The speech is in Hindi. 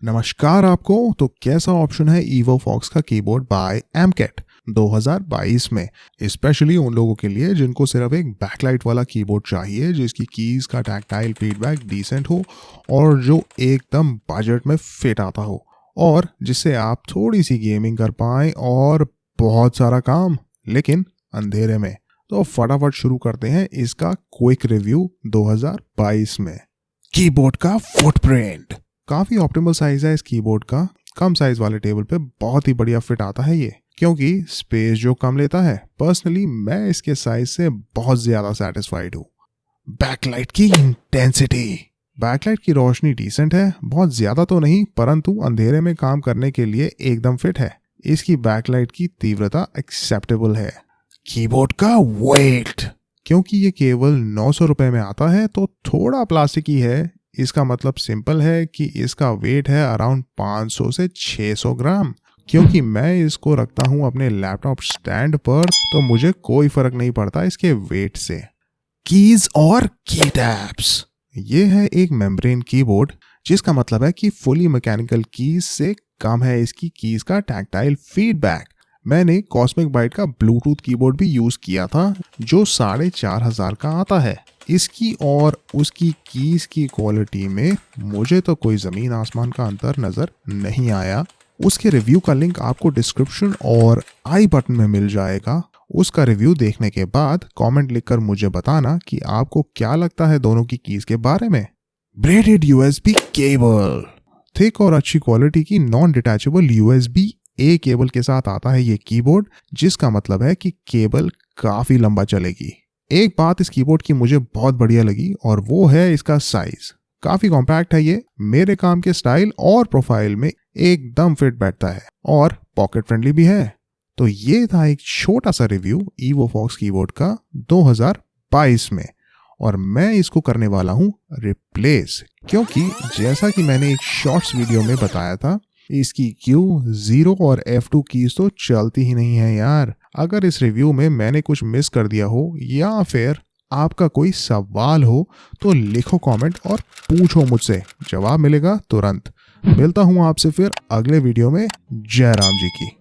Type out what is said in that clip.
नमस्कार आपको। तो कैसा ऑप्शन है EvoFox का कीबोर्ड बाय एमकेट 2022 में, स्पेशली उन लोगों के लिए जिनको सिर्फ एक बैकलाइट वाला कीबोर्ड चाहिए, जिसकी कीज का टैक्टाइल फीडबैक डिसेंट हो और जो एकदम बजट में फिट आता हो और जिससे आप थोड़ी सी गेमिंग कर पाएं और बहुत सारा काम, लेकिन अंधेरे में। तो फटाफट शुरू करते हैं इसका क्विक रिव्यू 2022 में। कीबोर्ड का फुटप्रिंट काफी ऑप्टिमल साइज है इस कीबोर्ड का। कम साइज वाले टेबल पे बहुत ही बढ़िया फिट आता है ये, क्योंकि स्पेस जो कम लेता है। पर्सनली मैं इसके साइज से बहुत ज्यादा सेटिस्फाइड हूँ। बैकलाइट की इंटेंसिटी, बैकलाइट की रोशनी डिसेंट है, बहुत ज्यादा तो नहीं, परंतु अंधेरे में काम करने के लिए एकदम फिट है। इसकी बैकलाइट की तीव्रता एक्सेप्टेबल है। कीबोर्ड का वेट, क्योंकि ये केवल 900 रुपए में आता है तो थोड़ा प्लास्टिकी है। इसका मतलब सिंपल है कि इसका वेट है अराउंड 500 से 600 ग्राम। क्योंकि मैं इसको रखता हूँ अपने लैपटॉप स्टैंड पर, तो मुझे कोई फर्क नहीं पड़ता इसके वेट से। कीज और की टैप्स, ये है एक मेम्ब्रेन कीबोर्ड, जिसका मतलब है कि फुली मैकेनिकल कीज से कम है इसकी कीज का टैक्टाइल फीडबैक। मैंने कॉस्मिक बाइट का ब्लूटूथ कीबोर्ड भी यूज किया था, जो 4500 का आता है। इसकी और उसकी कीज की क्वालिटी में मुझे तो कोई जमीन आसमान का अंतर नजर नहीं आया। उसके रिव्यू का लिंक आपको डिस्क्रिप्शन और आई बटन में मिल जाएगा। उसका रिव्यू देखने के बाद कमेंट लिखकर मुझे बताना कि आपको क्या लगता है दोनों की कीज के बारे में। ब्रेडेड USB केबल, थिक और अच्छी क्वालिटी की नॉन डिटैचेबल USB-A केबल के साथ आता है ये कीबोर्ड, जिसका मतलब है कि केबल काफी लंबा चलेगी। एक बात इस कीबोर्ड की मुझे बहुत बढ़िया लगी और वो है इसका साइज। काफी कॉम्पैक्ट है ये, मेरे काम के स्टाइल और प्रोफाइल में एकदम फिट बैठता है और पॉकेट फ्रेंडली भी है। तो ये था एक छोटा सा रिव्यू EvoFox कीबोर्ड का 2022 में, और मैं इसको करने वाला हूँ रिप्लेस, क्योंकि जैसा कि मैंने एक शॉर्ट्स वीडियो में बताया था, इसकी Q0 और F2 कीज तो चलती ही नहीं है यार। अगर इस रिव्यू में मैंने कुछ मिस कर दिया हो या फिर आपका कोई सवाल हो तो लिखो कमेंट और पूछो मुझसे, जवाब मिलेगा तुरंत। मिलता हूँ आपसे फिर अगले वीडियो में। जय राम जी की।